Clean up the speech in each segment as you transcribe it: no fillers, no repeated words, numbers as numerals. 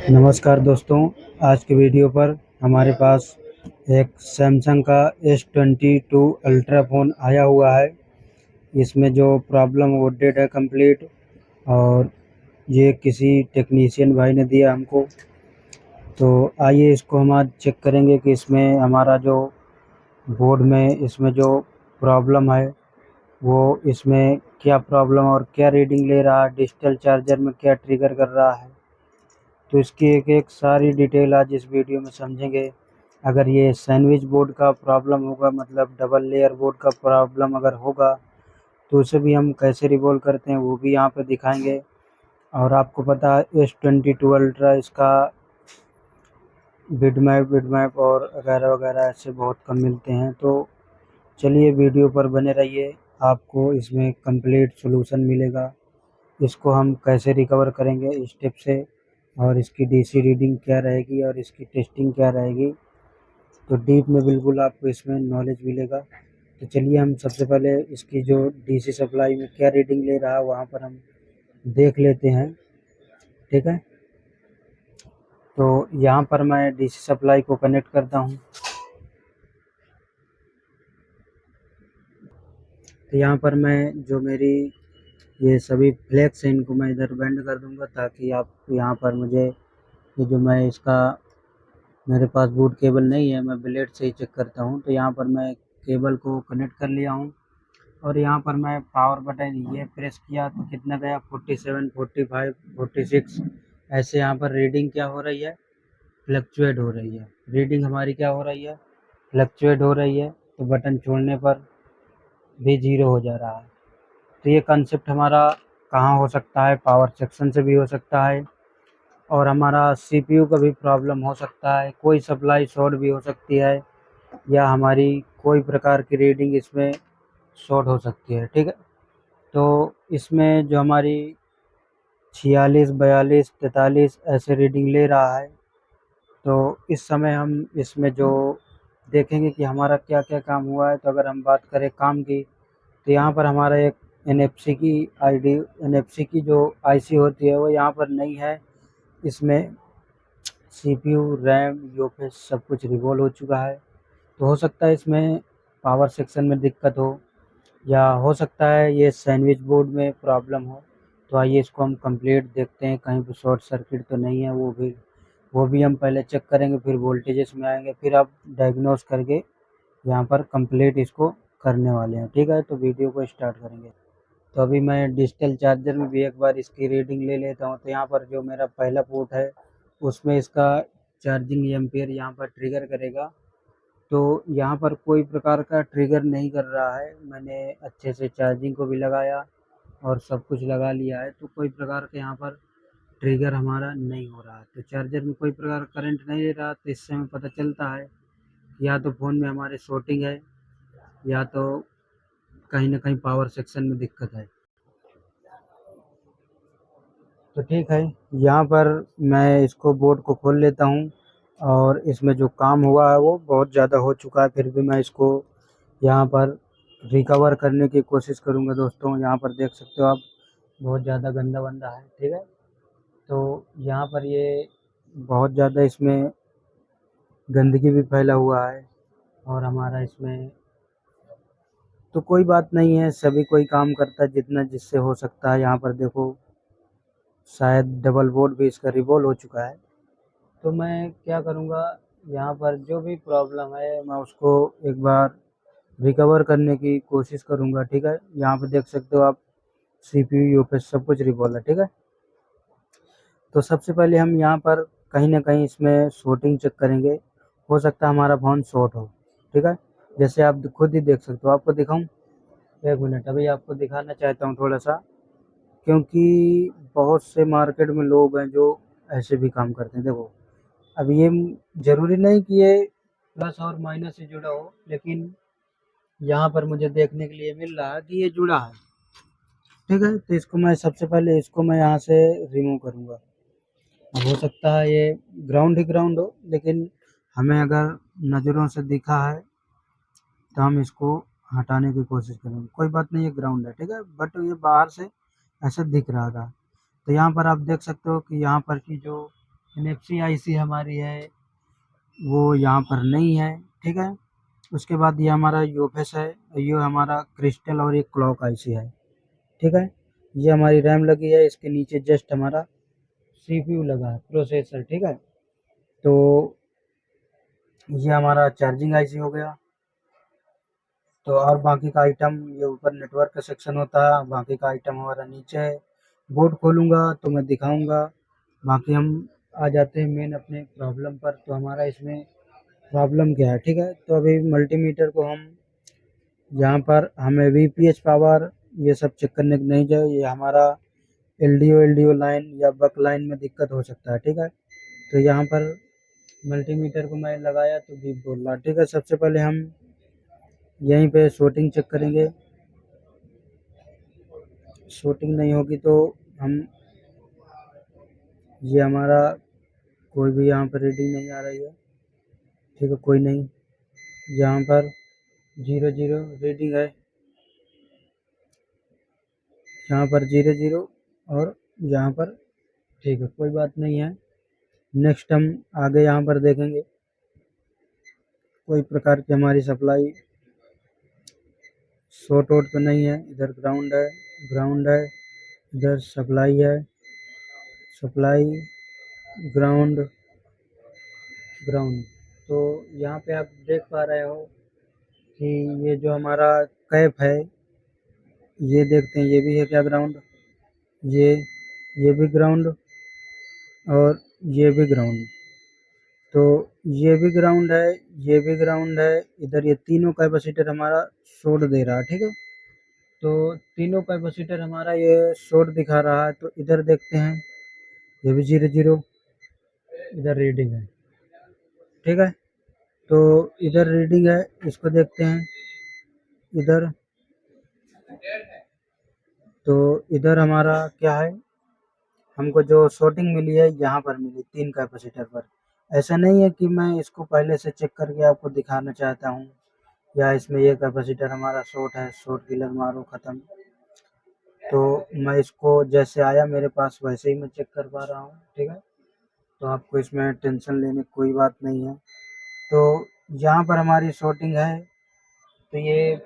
नमस्कार दोस्तों। आज की वीडियो पर हमारे पास एक सैमसंग का S22 अल्ट्रा फ़ोन आया हुआ है। इसमें जो प्रॉब्लम वो डेट है कंप्लीट, और ये किसी टेक्नीशियन भाई ने दिया हमको। तो आइए इसको हम आज चेक करेंगे कि इसमें हमारा जो बोर्ड में इसमें जो प्रॉब्लम है वो इसमें क्या प्रॉब्लम और क्या रीडिंग ले रहा है, डिजिटल चार्जर में क्या ट्रिगर कर रहा है। तो इसकी एक-एक सारी डिटेल आज इस वीडियो में समझेंगे। अगर ये सैंडविच बोर्ड का प्रॉब्लम होगा, मतलब डबल लेयर बोर्ड का प्रॉब्लम अगर होगा, तो उसे भी हम कैसे रिज़ॉल्व करते हैं वो भी यहाँ पे दिखाएँगे। और आपको पता है S22 अल्ट्रा इसका बिटमैप और वगैरह ऐसे बहुत कम मिलते हैं। तो चलिए वीडियो पर बने रहिए, आपको इसमें कंप्लीट सॉल्यूशन मिलेगा। इसको हम कैसे रिकवर करेंगे स्टेप से, और इसकी डीसी रीडिंग क्या रहेगी और इसकी टेस्टिंग क्या रहेगी, तो डीप में बिल्कुल आपको इसमें नॉलेज मिलेगा। तो चलिए हम सबसे पहले इसकी जो डीसी सप्लाई में क्या रीडिंग ले रहा है वहाँ पर हम देख लेते हैं, ठीक है। तो यहाँ पर मैं डीसी सप्लाई को कनेक्ट करता हूँ। तो यहाँ पर मैं जो मेरी ये सभी फ्लैग्स हैं इनको मैं इधर बेंड कर दूँगा, ताकि आप यहाँ पर मुझे ये जो मैं इसका मेरे पास बूट केबल नहीं है, मैं ब्लेड से ही चेक करता हूँ। तो यहाँ पर मैं केबल को कनेक्ट कर लिया हूँ, और यहाँ पर मैं पावर बटन ये प्रेस किया तो कितना गया 47, 45, 46 ऐसे यहाँ पर रीडिंग क्या हो रही है, फ्लक्चुएट हो रही है। रीडिंग हमारी क्या हो रही है, फ्लक्चुएट हो रही है। तो बटन छोड़ने पर भी ज़ीरो हो जा रहा है। तो ये कंसेप्ट हमारा कहाँ हो सकता है, पावर सेक्शन से भी हो सकता है, और हमारा सीपीयू का भी प्रॉब्लम हो सकता है, कोई सप्लाई शॉर्ट भी हो सकती है, या हमारी कोई प्रकार की रीडिंग इसमें शॉर्ट हो सकती है, ठीक है। तो इसमें जो हमारी 46, 42, 43 ऐसे रीडिंग ले रहा है। तो इस समय हम इसमें जो देखेंगे कि हमारा क्या-क्या काम हुआ है। तो अगर हम बात करें काम की, तो यहाँ पर हमारा एक एनएफसी की जो आईसी होती है वो यहाँ पर नहीं है। इसमें सीपीयू, रैम, यूएफएस सब कुछ रिवॉल्व हो चुका है। तो हो सकता है इसमें पावर सेक्शन में दिक्कत हो, या हो सकता है ये सैंडविच बोर्ड में प्रॉब्लम हो। तो आइए इसको हम कंप्लीट देखते हैं, कहीं पे शॉर्ट सर्किट तो नहीं है। वो भी हम पहले चेक करेंगे, फिर वोल्टेजेस में आएंगे, फिर आप डायग्नोस करके यहाँ पर कंप्लीट इसको करने वाले हैं, ठीक है। तो वीडियो को स्टार्ट करेंगे। तो अभी मैं डिजिटल चार्जर में भी एक बार इसकी रीडिंग ले लेता हूँ। तो यहाँ पर जो मेरा पहला पोर्ट है उसमें इसका चार्जिंग एम्पियर यहाँ पर ट्रिगर करेगा। तो यहाँ पर कोई प्रकार का ट्रिगर नहीं कर रहा है। मैंने अच्छे से चार्जिंग को भी लगाया और सब कुछ लगा लिया है, तो कोई प्रकार का यहाँ पर ट्रिगर हमारा नहीं हो रहा है। तो चार्जर में कोई प्रकार का करंट नहीं ले रहा, तो इससे हमें पता चलता है कि या तो फ़ोन में हमारे शॉर्टिंग है, या तो कहीं ना कहीं पावर सेक्शन में दिक्कत है। तो ठीक है, यहाँ पर मैं इसको बोर्ड को खोल लेता हूँ, और इसमें जो काम हुआ है वो बहुत ज़्यादा हो चुका है। फिर भी मैं इसको यहाँ पर रिकवर करने की कोशिश करूँगा। दोस्तों यहाँ पर देख सकते हो आप, बहुत ज़्यादा गंदा बंदा है, ठीक है। तो यहाँ पर ये बहुत ज़्यादा इसमें गंदगी भी फैला हुआ है, और हमारा इसमें तो कोई बात नहीं है, सभी कोई काम करता है जितना जिससे हो सकता है। यहाँ पर देखो, शायद डबल बोर्ड भी इसका रिवॉल्व हो चुका है। तो मैं क्या करूँगा, यहाँ पर जो भी प्रॉब्लम है मैं उसको एक बार रिकवर करने की कोशिश करूँगा, ठीक है। यहाँ पे देख सकते हो आप, सीपीयू, यूएफएस सब कुछ रिवॉल्व है, ठीक है। तो सबसे पहले हम यहाँ पर कहीं ना कहीं इसमें शॉर्टिंग चेक करेंगे। हो सकता है हमारा फ़ोन शॉर्ट हो, ठीक है। जैसे आप खुद ही देख सकते हो, आपको दिखाऊं, एक मिनट, अभी आपको दिखाना चाहता हूँ थोड़ा सा, क्योंकि बहुत से मार्केट में लोग हैं जो ऐसे भी काम करते हैं। देखो, अब ये ज़रूरी नहीं कि ये प्लस और माइनस से जुड़ा हो, लेकिन यहाँ पर मुझे देखने के लिए मिल रहा है कि ये जुड़ा है, ठीक है। तो इसको मैं सबसे पहले इसको मैं यहाँ से रिमूव करूँगा। अब हो सकता है ये ग्राउंड ही ग्राउंड हो, लेकिन हमें अगर नज़रों से दिखा है तो हम इसको हटाने की कोशिश करेंगे। कोई बात नहीं, ये ग्राउंड है, ठीक है, बट ये बाहर से ऐसे दिख रहा था। तो यहाँ पर आप देख सकते हो कि यहाँ पर की जो NFC आईसी हमारी है वो यहाँ पर नहीं है, ठीक है। उसके बाद ये हमारा यूएफएस है, ये हमारा क्रिस्टल और एक क्लॉक आईसी है, ठीक है। ये हमारी रैम लगी है, इसके नीचे जस्ट हमारा सीपीयू लगा है, प्रोसेसर, ठीक है। तो ये हमारा चार्जिंग आईसी हो गया। तो और बाकी का आइटम ये ऊपर नेटवर्क का सेक्शन होता है, बाकी का आइटम हमारा नीचे है। बोर्ड खोलूँगा तो मैं दिखाऊँगा। बाकी हम आ जाते हैं मेन अपने प्रॉब्लम पर। तो हमारा इसमें प्रॉब्लम क्या है, ठीक है। तो अभी मल्टीमीटर को हम यहाँ पर हमें वीपीएच पावर ये सब चेक करने की नहीं चाहिए। ये हमारा एलडीओ लाइन या बक लाइन में दिक्कत हो सकता है, ठीक है। तो यहाँ पर मल्टीमीटर को मैं लगाया तो बीप बोल रहा, ठीक है। सबसे पहले हम यहीं पे शॉर्टिंग चेक करेंगे। शॉर्टिंग नहीं होगी तो हम ये हमारा कोई भी यहाँ पर रीडिंग नहीं आ रही है, ठीक है, कोई नहीं। यहाँ पर 0 0 रीडिंग है, यहाँ पर 0 0 और यहाँ पर, ठीक है, कोई बात नहीं है। नेक्स्ट हम आगे यहाँ पर देखेंगे कोई प्रकार की हमारी सप्लाई शॉर्ट आउट तो नहीं है। इधर ग्राउंड है, ग्राउंड है, इधर सप्लाई है, सप्लाई, ग्राउंड, ग्राउंड। तो यहाँ पे आप देख पा रहे हो कि ये जो हमारा कैप है, ये देखते हैं ये भी है क्या ग्राउंड, ये ये भी ग्राउंड और ये भी ग्राउंड। तो ये भी ग्राउंड है, ये भी ग्राउंड है। इधर ये तीनों कैपेसिटर हमारा शॉर्ट दे रहा है, ठीक है। तो तीनों कैपेसिटर हमारा ये शॉर्ट दिखा रहा है। तो इधर देखते हैं, ये भी 0 0 इधर रीडिंग है, ठीक है। तो इधर रीडिंग है, इसको देखते हैं इधर। तो इधर हमारा क्या है, हमको जो शॉर्टिंग मिली है यहाँ पर मिली 3 कैपेसिटर पर। ऐसा नहीं है कि मैं इसको पहले से चेक करके आपको दिखाना चाहता हूँ या इसमें ये कैपेसिटर हमारा शॉर्ट है, शॉर्ट किलर मारो ख़त्म। तो मैं इसको जैसे आया मेरे पास वैसे ही मैं चेक कर पा रहा हूँ, ठीक है। तो आपको इसमें टेंशन लेने की कोई बात नहीं है। तो यहाँ पर हमारी शॉर्टिंग है, तो ये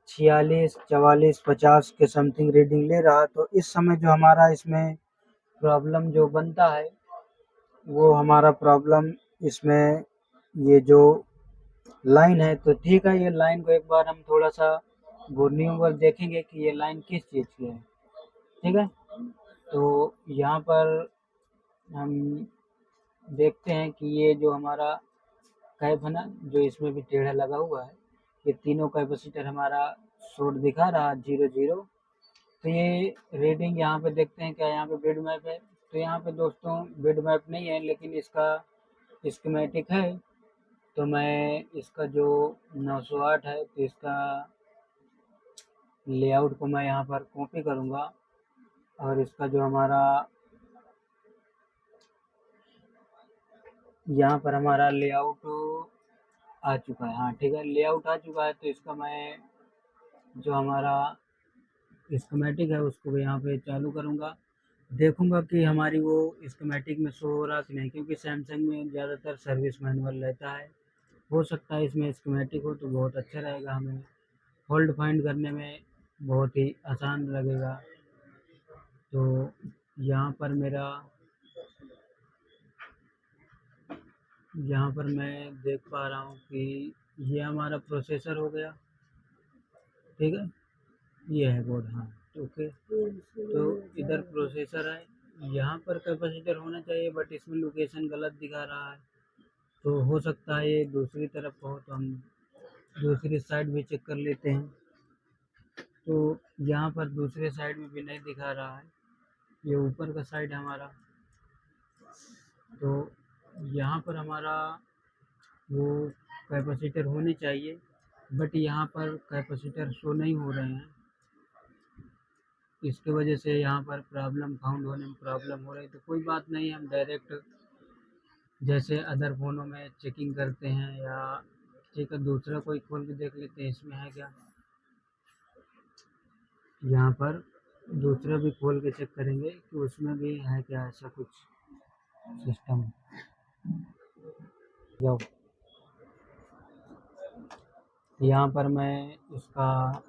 46 44 50 के समथिंग रीडिंग ले रहा। तो इस समय जो हमारा इसमें प्रॉब्लम जो बनता है वो हमारा प्रॉब्लम इसमें ये जो लाइन है, तो ठीक है, ये लाइन को एक बार हम थोड़ा सा बोर्निंग पर देखेंगे कि ये लाइन किस चीज़ की है, ठीक है। तो यहाँ पर हम देखते हैं कि ये जो हमारा कैप है ना, जो इसमें भी टेढ़ा लगा हुआ है, ये तीनों कैपेसिटर हमारा शॉर्ट दिखा रहा 0 0। तो ये रीडिंग यहाँ पे देखते हैं क्या यहाँ पे बिड मैप है। तो यहाँ पे दोस्तों बिड मैप नहीं है, लेकिन इसका स्कीमेटिक है। तो मैं इसका जो 908 है, तो इसका लेआउट को मैं यहाँ पर कॉपी करूँगा और इसका जो हमारा यहाँ पर हमारा लेआउट आ चुका है, हाँ ठीक है, लेआउट आ चुका है। तो इसका मैं जो हमारा स्कीमेटिक है उसको भी यहाँ पे चालू करूँगा, देखूँगा कि हमारी वो स्कीमेटिक में शो हो रहा कि नहीं, क्योंकि सैमसंग में ज़्यादातर सर्विस मैनुअल रहता है। हो सकता है इसमें स्कीमेटिक हो तो बहुत अच्छा रहेगा, हमें फॉल्ट फाइंड करने में बहुत ही आसान लगेगा। तो यहाँ पर मेरा यहाँ पर मैं देख पा रहा हूँ कि ये हमारा प्रोसेसर हो गया, ठीक है, ये है बोर्ड, हाँ ओके। तो इधर प्रोसेसर है, यहाँ पर कैपेसिटर होना चाहिए बट इसमें लोकेशन गलत दिखा रहा है। तो हो सकता है ये दूसरी तरफ हो, तो हम दूसरी साइड भी चेक कर लेते हैं। तो यहाँ पर दूसरे साइड में भी नहीं दिखा रहा है, ये ऊपर का साइड हमारा। तो यहाँ पर हमारा वो कैपेसिटर होने चाहिए बट यहाँ पर कैपेसिटर शो नहीं हो रहे हैं, इसके वजह से यहाँ पर प्रॉब्लम फाउंड होने में प्रॉब्लम हो रही। तो कोई बात नहीं, हम डायरेक्ट जैसे अदर फ़ोनों में चेकिंग करते हैं या ठीक है दूसरा कोई खोल के देख लेते हैं इसमें है क्या। यहाँ पर दूसरा भी खोल के चेक करेंगे कि उसमें भी है क्या ऐसा कुछ। सिस्टम जाओ। यहाँ पर मैं इसका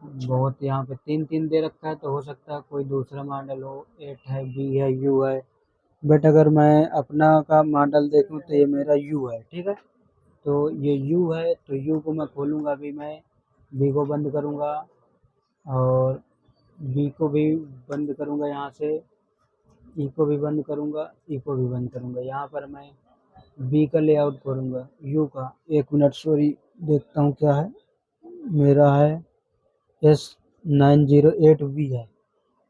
बहुत यहाँ पे 3-3 दे रखा है, तो हो सकता है कोई दूसरा मॉडल हो, 8 है, बी है, यू है। बट अगर मैं अपना का मॉडल देखूँ तो ये मेरा यू है, ठीक है। तो ये यू है, तो यू को मैं खोलूँगा, अभी मैं बी को बंद करूँगा और बी को भी बंद करूँगा यहाँ से, ई को भी बंद करूँगा, ई को भी बंद करूँगा। यहाँ पर मैं बी का लेआउट खोलूँगा, यू का। 1 मिनट सॉरी, देखता हूँ क्या है। मेरा है S908V है,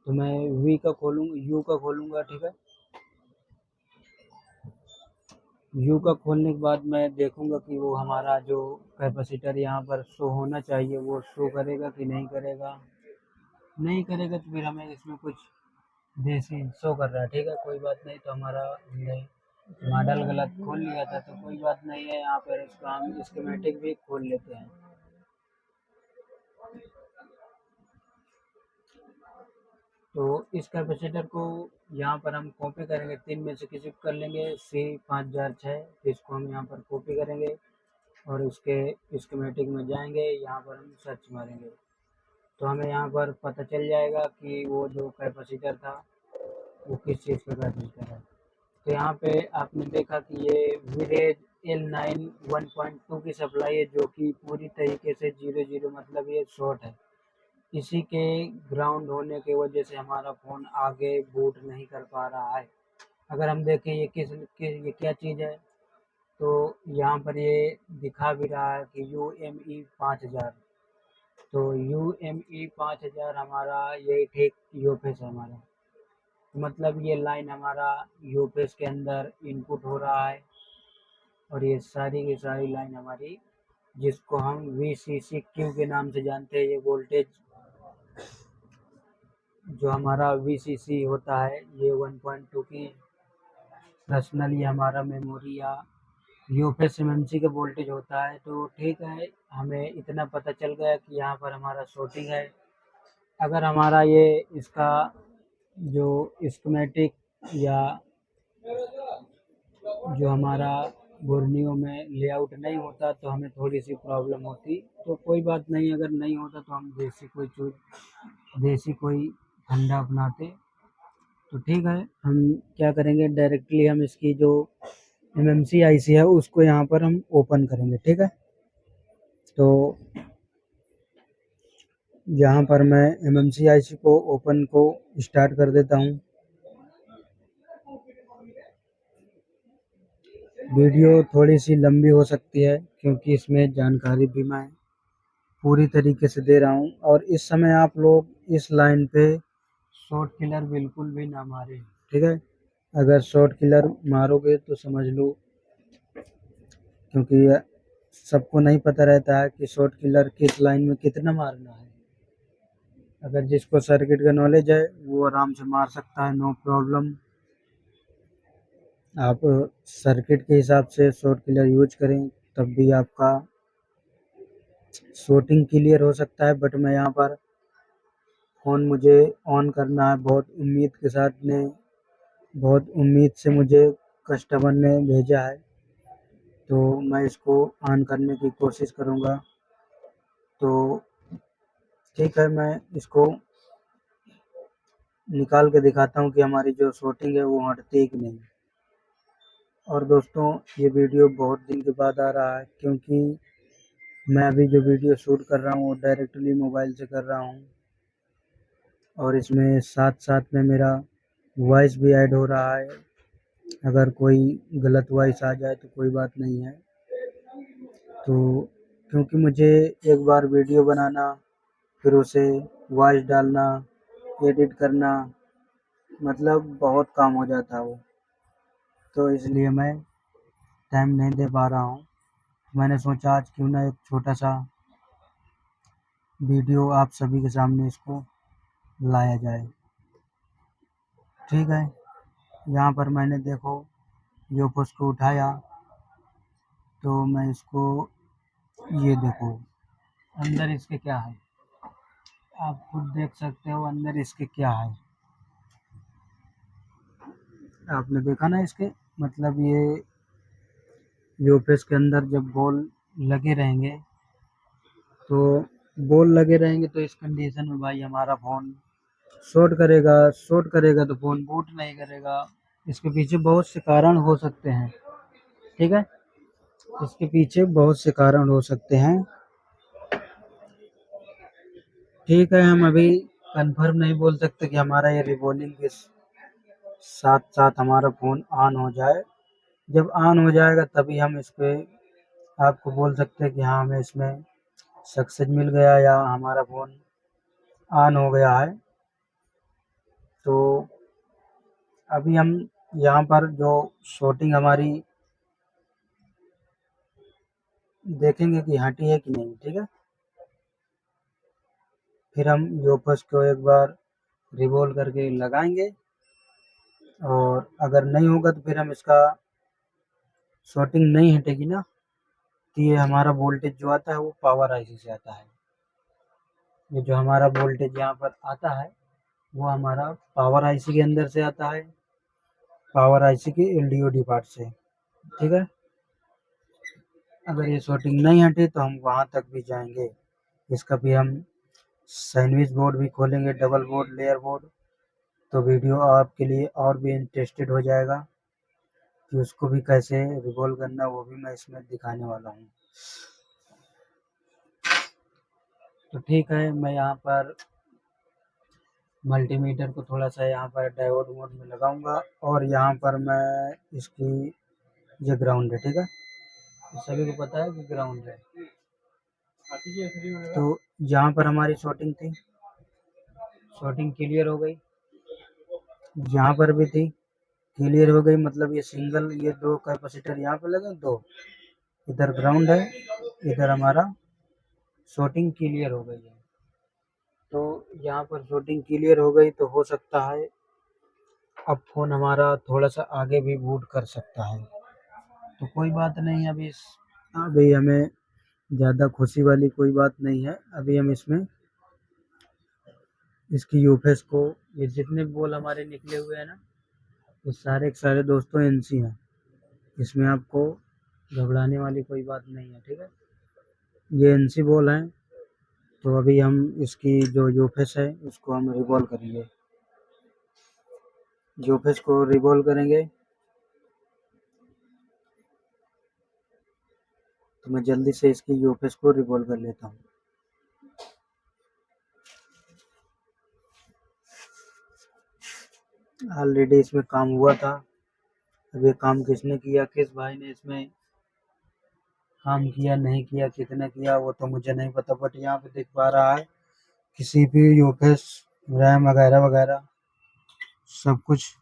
तो मैं वी का खोलूँगा, यू का खोलूँगा, ठीक है। यू का खोलने के बाद मैं देखूँगा कि वो हमारा जो कैपेसिटर यहाँ पर शो होना चाहिए वो शो करेगा कि नहीं करेगा। नहीं करेगा तो फिर हमें इसमें कुछ देसी शो कर रहा है, ठीक है, कोई बात नहीं। तो हमारा हमने मॉडल गलत खोल लिया था, तो कोई बात नहीं है। यहाँ पर इसका हम स्कीमेटिक भी खोल लेते हैं। तो इस कैपेसिटर को यहाँ पर हम कॉपी करेंगे, 3 में से किसी को कर लेंगे, C5006। तो इसको हम यहाँ पर कॉपी करेंगे और उसके स्कीमेटिक में जाएंगे, यहाँ पर हम सर्च मारेंगे, तो हमें यहाँ पर पता चल जाएगा कि वो जो कैपेसिटर था वो किस चीज़ का कैपेसिटर है। तो यहाँ पे आपने देखा कि ये विरेज L9 1.2 की सप्लाई है, जो कि पूरी तरीके से 0-0 मतलब ये शॉर्ट है। इसी के ग्राउंड होने की वजह से हमारा फ़ोन आगे बूट नहीं कर पा रहा है। अगर हम देखें ये ये क्या चीज़ है, तो यहाँ पर ये दिखा भी रहा है कि UME 5000। तो UME 5000 हमारा ये ठीक यूपीएस है हमारा, मतलब ये लाइन हमारा यूपीएस के अंदर इनपुट हो रहा है। और ये सारी की सारी लाइन हमारी, जिसको हम VCCQ के नाम से जानते हैं, ये वोल्टेज जो हमारा VCC होता है, ये 1.2 की पर्सनली हमारा मेमोरी या यूपीएस MMC का वोल्टेज होता है। तो ठीक है, हमें इतना पता चल गया कि यहाँ पर हमारा शॉर्टिंग है। अगर हमारा ये इसका जो स्कीमेटिक या जो हमारा बोर्नियो में लेआउट नहीं होता तो हमें थोड़ी सी प्रॉब्लम होती। तो कोई बात नहीं, अगर नहीं होता तो हम देसी कोई ठंडा अपनाते। तो ठीक है, हम क्या करेंगे, डायरेक्टली हम इसकी जो MMC IC है उसको यहाँ पर हम ओपन करेंगे, ठीक है। तो यहाँ पर मैं MMC IC को ओपन को स्टार्ट कर देता हूँ। वीडियो थोड़ी सी लंबी हो सकती है क्योंकि इसमें जानकारी भी मैं पूरी तरीके से दे रहा हूँ। और इस समय आप लोग इस लाइन पे शॉर्ट किलर बिल्कुल भी ना मारें, ठीक है। अगर शॉर्ट किलर मारोगे तो समझ लो, क्योंकि सबको नहीं पता रहता है कि शॉर्ट किलर किस लाइन में कितना मारना है। अगर जिसको सर्किट का नॉलेज है वो आराम से मार सकता है, नो प्रॉब्लम। आप सर्किट के हिसाब से शॉर्ट किलर यूज करें, तब भी आपका शॉर्टिंग क्लियर हो सकता है। बट मैं यहाँ पर फ़ोन मुझे ऑन करना है, बहुत उम्मीद से मुझे कस्टमर ने भेजा है, तो मैं इसको ऑन करने की कोशिश करूँगा। तो ठीक है, मैं इसको निकाल के दिखाता हूँ कि हमारी जो शॉर्टिंग है वो हटती है कि नहीं। और दोस्तों, ये वीडियो बहुत दिन के बाद आ रहा है, क्योंकि मैं अभी जो वीडियो शूट कर रहा हूँ वो डायरेक्टली मोबाइल से कर रहा हूँ, और इसमें साथ साथ में मेरा वॉइस भी ऐड हो रहा है। अगर कोई गलत वॉइस आ जाए तो कोई बात नहीं है। तो क्योंकि मुझे एक बार वीडियो बनाना, फिर उसे वॉइस डालना, एडिट करना, मतलब बहुत काम हो जाता है वो, तो इसलिए मैं टाइम नहीं दे पा रहा हूँ। मैंने सोचा आज क्यों ना एक छोटा सा वीडियो आप सभी के सामने इसको लाया जाए। ठीक है, यहाँ पर मैंने देखो यूफोस को उठाया, तो मैं इसको, ये देखो अंदर इसके क्या है, आप खुद देख सकते हो अंदर इसके क्या है। आपने देखा ना इसके, मतलब ये यूपीएस के अंदर जब बॉल लगे रहेंगे तो तो इस कंडीशन में भाई हमारा फ़ोन शॉर्ट करेगा तो फ़ोन बूट नहीं करेगा। इसके पीछे बहुत से कारण हो सकते हैं, ठीक है? इसके पीछे बहुत से कारण हो सकते हैं। ठीक है, हम अभी कन्फर्म नहीं बोल सकते कि हमारा ये रिवॉल्विंग के साथ-साथ हमारा फ़ोन ऑन हो जाए। जब ऑन हो जाएगा तभी हम इस पे आपको बोल सकते हैं कि हाँ, हमें इसमें सक्सेस मिल गया या हमारा फ़ोन ऑन हो गया है। तो अभी हम यहाँ पर जो शॉटिंग हमारी देखेंगे कि हटी है कि नहीं, ठीक है? फिर हम यूपीएस को एक बार रिवॉल्व करके लगाएँगे और अगर नहीं होगा तो फिर हम इसका शॉटिंग नहीं हटेगी ना, तो ये हमारा वोल्टेज जो आता है वो पावर आईसी से आता है। ये जो हमारा वोल्टेज यहाँ पर आता है वो हमारा पावर आईसी के अंदर से आता है, पावर आईसी के एलडीओ पार्ट से, ठीक है? अगर ये शॉटिंग नहीं हटी तो हम वहाँ तक भी जाएंगे। इसका भी हम सैंडविच बोर्ड भी खोलेंगे, डबल बोर्ड, लेयर बोर्ड, तो वीडियो आपके लिए और भी इंटरेस्टेड हो जाएगा कि उसको भी कैसे रिवॉल्व करना, वो भी मैं इसमें दिखाने वाला हूँ। तो ठीक है, मैं यहाँ पर मल्टीमीटर को थोड़ा सा यहाँ पर डायोड मोड में लगाऊंगा और यहाँ पर मैं इसकी ये ग्राउंड है, ठीक है? तो सभी को पता है कि ग्राउंड है। तो यहाँ पर हमारी शॉटिंग थी, शॉटिंग क्लियर हो गई, यहाँ पर भी थी, क्लियर हो गई। मतलब ये सिंगल, ये दो कैपेसिटर यहाँ पे लगे, दो इधर ग्राउंड है, इधर हमारा शॉटिंग क्लियर हो गई है। तो यहाँ पर शॉटिंग क्लियर हो गई तो हो सकता है अब फ़ोन हमारा थोड़ा सा आगे भी बूट कर सकता है। तो कोई बात नहीं, अभी हमें ज़्यादा खुशी वाली कोई बात नहीं है। अभी हम इसमें इसकी यूपीएस को, ये जितने बॉल हमारे निकले हुए हैं ना, ये सारे के सारे दोस्तों एनसी हैं। इसमें आपको घबराने वाली कोई बात नहीं है, ठीक है? ये एनसी बॉल हैं। तो अभी हम इसकी जो यूपीएस है उसको हम रिवॉल्व करेंगे। यूपीएस को रिवॉल्व करेंगे तो मैं जल्दी से इसकी यूपीएस को रिवॉल्व कर लेता हूँ। ऑलरेडी इसमें काम हुआ था। अब ये काम किसने किया, किस भाई ने इसमें काम किया, नहीं किया, कितने किया, वो तो मुझे नहीं पता, बट यहाँ पे दिख पा रहा है कि सीपीयू, यूपीएस, रैम वगैरह वगैरह सब कुछ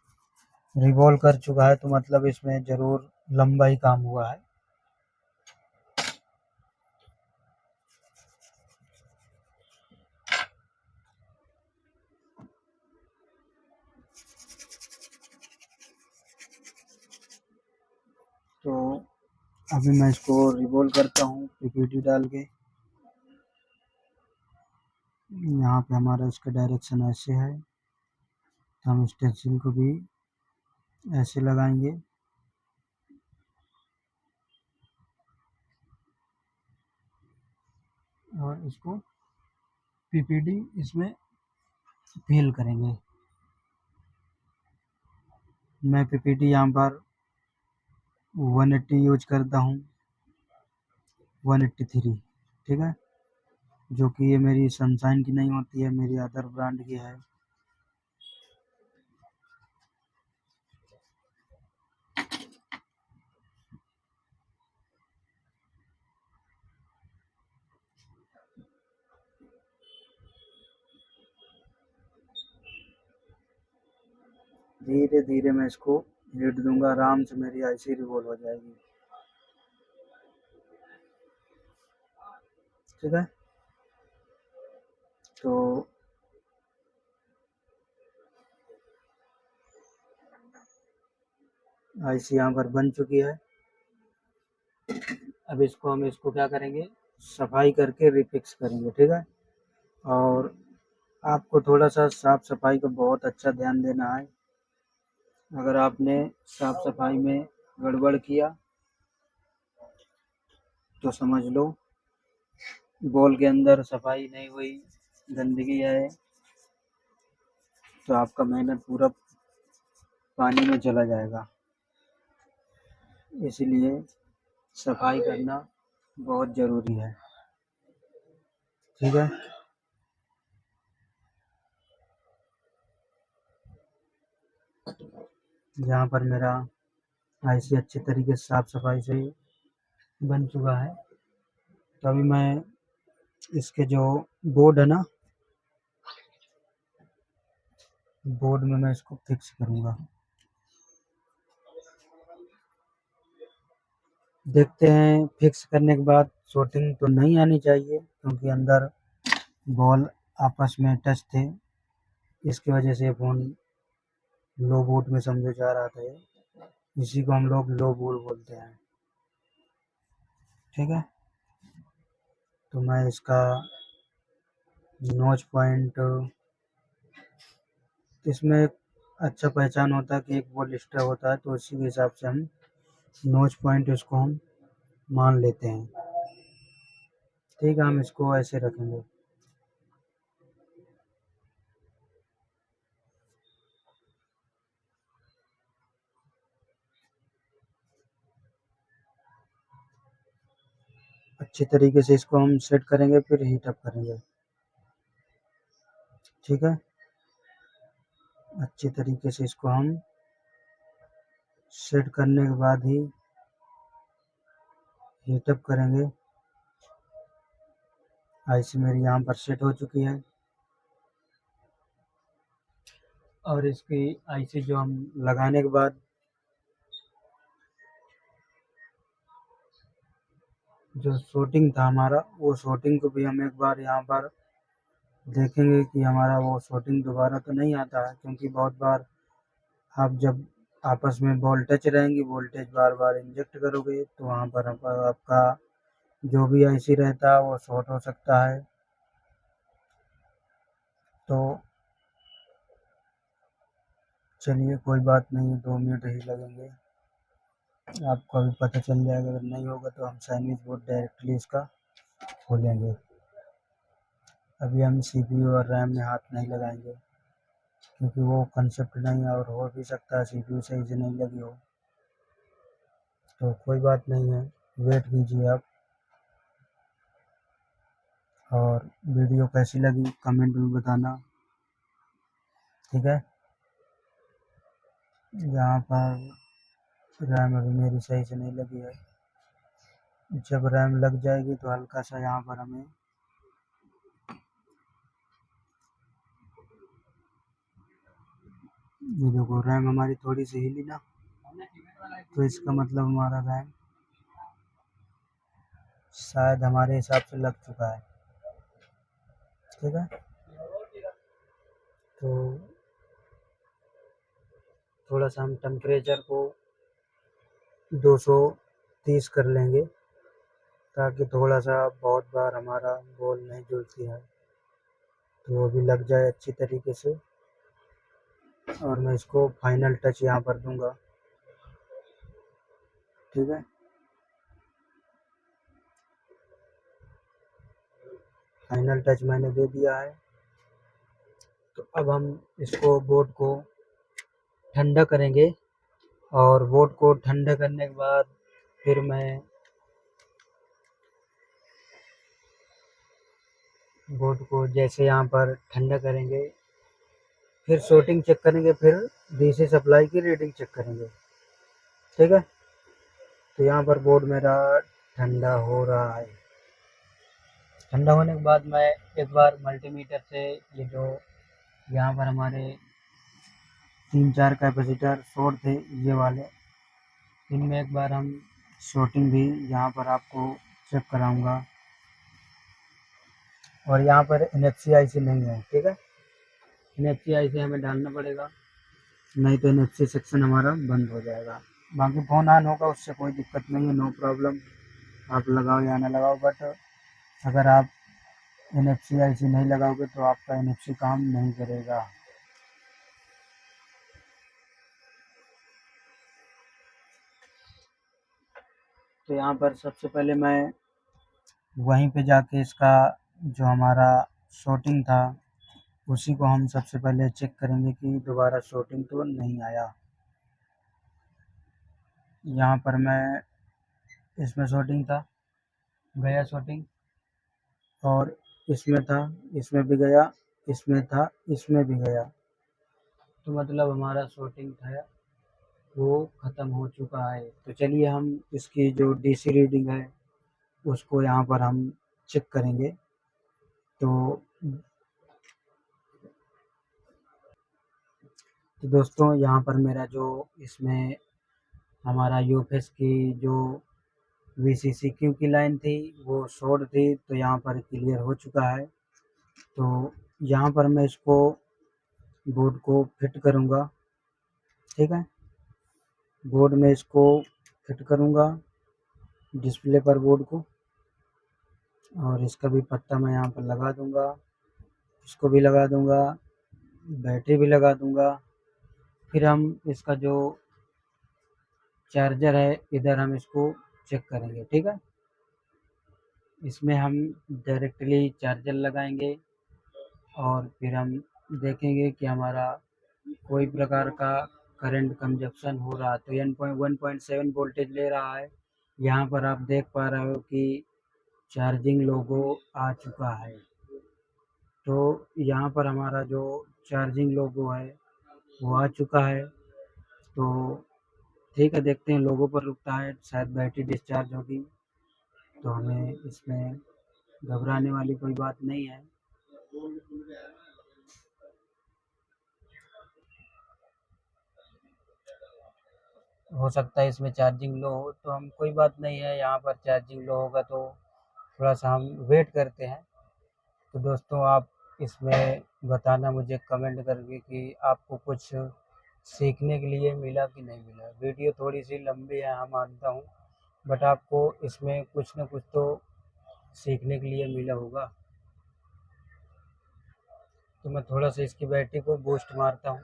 रिवॉल्व कर चुका है। तो मतलब इसमें ज़रूर लंबा ही काम हुआ है। तो अभी मैं इसको रिवॉल्व करता हूँ पीपीटी डाल के। यहाँ पे हमारा इसका डायरेक्शन ऐसे है, तो हम स्टेंसिल को भी ऐसे लगाएंगे। और इसको पीपीटी इसमें फिल करेंगे। मैं पीपीटी यहाँ पर 180 यूज करता हूँ, 183, ठीक है? जो कि ये मेरी सनशाइन की नहीं होती है, मेरी अदर ब्रांड की है। धीरे धीरे मैं इसको हीट दूंगा, आराम से मेरी आईसी रिवॉल्व हो जाएगी, ठीक है? तो आईसी यहाँ पर बन चुकी है। अब इसको क्या करेंगे, सफाई करके रिफिक्स करेंगे, ठीक है? और आपको थोड़ा सा साफ सफाई का बहुत अच्छा ध्यान देना है। अगर आपने साफ सफाई में गड़बड़ किया तो समझ लो बॉल के अंदर सफाई नहीं हुई, गंदगी है, तो आपका मेहनत पूरा पानी में चला जाएगा। इसलिए सफाई करना बहुत ज़रूरी है। ठीक है। यहाँ पर मेरा आईसी अच्छे तरीके से साफ सफाई से बन चुका है। तो अभी मैं इसके जो बोर्ड है ना, बोर्ड में मैं इसको फिक्स करूँगा। देखते हैं फिक्स करने के बाद शॉर्टिंग तो नहीं आनी चाहिए, क्योंकि अंदर बॉल आपस में टच थे, इसकी वजह से फ़ोन लो बूट में समझा जा रहा था। इसी को हम लोग लो बूट बोलते हैं। ठीक है। तो मैं इसका नॉच पॉइंट, इसमें एक अच्छा पहचान होता है कि एक बॉल एक्स्ट्रा होता है, तो इसी के हिसाब से हम नॉच पॉइंट इसको हम मान लेते हैं। ठीक है, हम इसको ऐसे रखेंगे। अच्छी तरीके से इसको हम सेट करेंगे, फिर हीट अप करेंगे। ठीक है। अच्छी तरीके से इसको हम सेट करने के बाद ही हीट अप करेंगे। आईसी मेरी यहाँ पर सेट हो चुकी है, और इसकी आईसी जो हम लगाने के बाद जो शॉर्टिंग था हमारा, वो शॉर्टिंग को भी हम एक बार यहाँ पर देखेंगे कि हमारा वो शॉर्टिंग दोबारा तो नहीं आता है, क्योंकि बहुत बार आप जब आपस में बॉल टच रहेंगी, वोल्टेज बार बार इंजेक्ट करोगे, तो वहाँ पर आपका जो भी आईसी रहता है वो शॉर्ट हो सकता है। तो चलिए कोई बात नहीं, 2 मिनट ही लगेंगे, आपको अभी पता चल जाएगा। अगर नहीं होगा तो हम सैंडविच बोर्ड डायरेक्टली इसका खोलेंगे। अभी हम सीपीयू और रैम में हाथ नहीं लगाएंगे, क्योंकि वो कंसेप्ट नहीं है, और हो भी सकता है सीपीयू सही से नहीं लगी हो। तो कोई बात नहीं है, वेट कीजिए आप। और वीडियो कैसी लगी कमेंट में बताना। ठीक है। यहाँ पर रैम अभी मेरी सही से नहीं लगी है। जब रैम लग जाएगी तो हल्का सा यहाँ पर हमें ये देखो, रैम हमारी थोड़ी सी हिली ना, तो इसका मतलब हमारा रैम शायद हमारे हिसाब से लग चुका है। ठीक है। तो थोड़ा सा हम टेम्परेचर को 230 कर लेंगे, ताकि थोड़ा सा बहुत बार हमारा बॉल नहीं जुड़ती है, तो वो भी लग जाए अच्छी तरीके से। और मैं इसको फाइनल टच यहाँ पर दूंगा। ठीक है। फाइनल टच मैंने दे दिया है। तो अब हम इसको बोर्ड को ठंडा करेंगे, और बोर्ड को ठंडा करने के बाद फिर मैं बोर्ड को जैसे यहाँ पर ठंडा करेंगे, फिर शॉर्टिंग चेक करेंगे, फिर डीसी सप्लाई की रीडिंग चेक करेंगे। ठीक है। तो यहाँ पर बोर्ड मेरा ठंडा हो रहा है। ठंडा होने के बाद मैं एक बार मल्टीमीटर से ये जो यहाँ पर हमारे 3-4 कैपेसिटर शॉर्ट थे, ये वाले, इनमें एक बार हम शॉर्टिंग भी यहाँ पर आपको चेक कराऊंगा। और यहाँ पर NFC आईसी नहीं है। ठीक है। NFC आईसी हमें डालना पड़ेगा, नहीं तो NFC सेक्शन हमारा बंद हो जाएगा। बाकी फ़ोन ऑन होगा, उससे कोई दिक्कत नहीं है, नो प्रॉब्लम, आप लगाओ या ना लगाओ। बट अगर आप NFC आईसी नहीं लगाओगे तो आपका NFC काम नहीं करेगा। तो यहाँ पर सबसे पहले मैं वहीं पे जाके इसका जो हमारा शॉटिंग था उसी को हम सबसे पहले चेक करेंगे कि दोबारा शॉटिंग तो नहीं आया। यहाँ पर मैं इसमें शॉटिंग था, गया शॉटिंग, और इसमें था, इसमें भी गया, इसमें था, इसमें भी गया। तो मतलब हमारा शॉटिंग था वो ख़त्म हो चुका है। तो चलिए हम इसकी जो डीसी रीडिंग है उसको यहाँ पर हम चेक करेंगे। तो दोस्तों यहाँ पर मेरा जो इसमें हमारा यूपीएस की जो वीसीसीक्यू की लाइन थी वो शॉर्ट थी, तो यहाँ पर क्लियर हो चुका है। तो यहाँ पर मैं इसको बोर्ड को फिट करूँगा, ठीक है। बोर्ड में इसको फिट करूँगा डिस्प्ले पर बोर्ड को, और इसका भी पत्ता मैं यहाँ पर लगा दूँगा, इसको भी लगा दूँगा, बैटरी भी लगा दूँगा। फिर हम इसका जो चार्जर है इधर हम इसको चेक करेंगे, ठीक है। इसमें हम डायरेक्टली चार्जर लगाएंगे और फिर हम देखेंगे कि हमारा कोई प्रकार का करंट कंजप्शन हो रहा है। तो 1.7 वोल्टेज ले रहा है। यहाँ पर आप देख पा रहे हो कि चार्जिंग लोगो आ चुका है। तो यहाँ पर हमारा जो चार्जिंग लोगो है वो आ चुका है। तो ठीक है, देखते हैं, लोगो पर रुकता है, शायद बैटरी डिस्चार्ज होगी। तो हमें इसमें घबराने वाली कोई बात नहीं है। हो सकता है इसमें चार्जिंग लो हो, तो हम कोई बात नहीं है, यहाँ पर चार्जिंग लो होगा तो थोड़ा सा हम वेट करते हैं। तो दोस्तों आप इसमें बताना मुझे कमेंट करके कि आपको कुछ सीखने के लिए मिला कि नहीं मिला। वीडियो थोड़ी सी लंबी है, हाँ मानता हूँ, बट आपको इसमें कुछ ना कुछ तो सीखने के लिए मिला होगा। तो मैं थोड़ा सा इसकी बैटरी को बूस्ट मारता हूँ,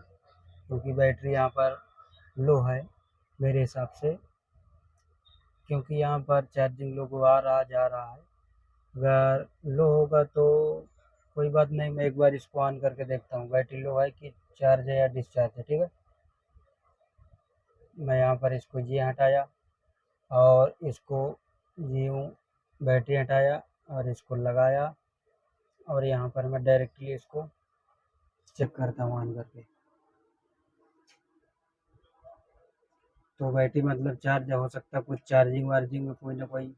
क्योंकि बैटरी यहाँ पर लो है मेरे हिसाब से, क्योंकि यहाँ पर चार्जिंग लोगो आ रहा जा रहा है। अगर लो होगा तो कोई बात नहीं, मैं एक बार इसको ऑन करके देखता हूँ बैटरी लो है कि चार्ज है या डिस्चार्ज है, ठीक है। मैं यहाँ पर इसको ये हटाया और इसको यूँ बैटरी हटाया और इसको लगाया, और यहाँ पर मैं डायरेक्टली इसको चेक करता हूँ ऑन करके। तो बैटरी मतलब चार्ज हो सकता है, कुछ चार्जिंग वार्जिंग में कोई ना कोई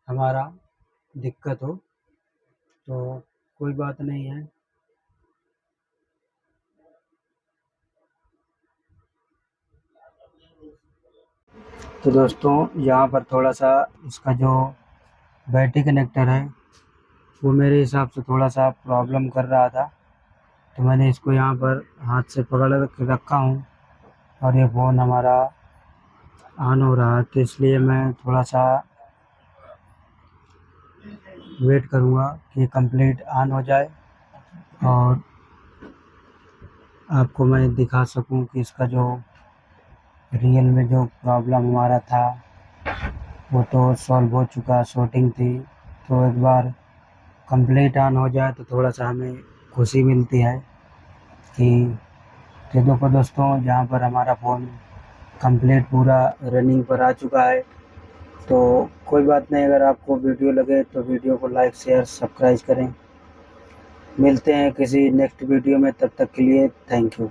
हमारा दिक्कत हो, तो कोई बात नहीं है। तो दोस्तों यहाँ पर थोड़ा सा इसका जो बैटरी कनेक्टर है वो मेरे हिसाब से थोड़ा सा प्रॉब्लम कर रहा था। तो मैंने इसको यहाँ पर हाथ से पकड़ रखा हूँ और ये फ़ोन हमारा ऑन हो रहा है, तो इसलिए मैं थोड़ा सा वेट करूँगा कि कंप्लीट ऑन हो जाए और आपको मैं दिखा सकूँ कि इसका जो रियल में जो प्रॉब्लम हमारा था वो तो सॉल्व हो चुका, शॉटिंग थी। तो एक बार कंप्लीट ऑन हो जाए तो थोड़ा सा हमें खुशी मिलती है कि देखो दोस्तों जहाँ पर हमारा फ़ोन कंप्लीट पूरा रनिंग पर आ चुका है। तो कोई बात नहीं, अगर आपको वीडियो लगे तो वीडियो को लाइक शेयर सब्सक्राइब करें। मिलते हैं किसी नेक्स्ट वीडियो में, तब तक के लिए थैंक यू।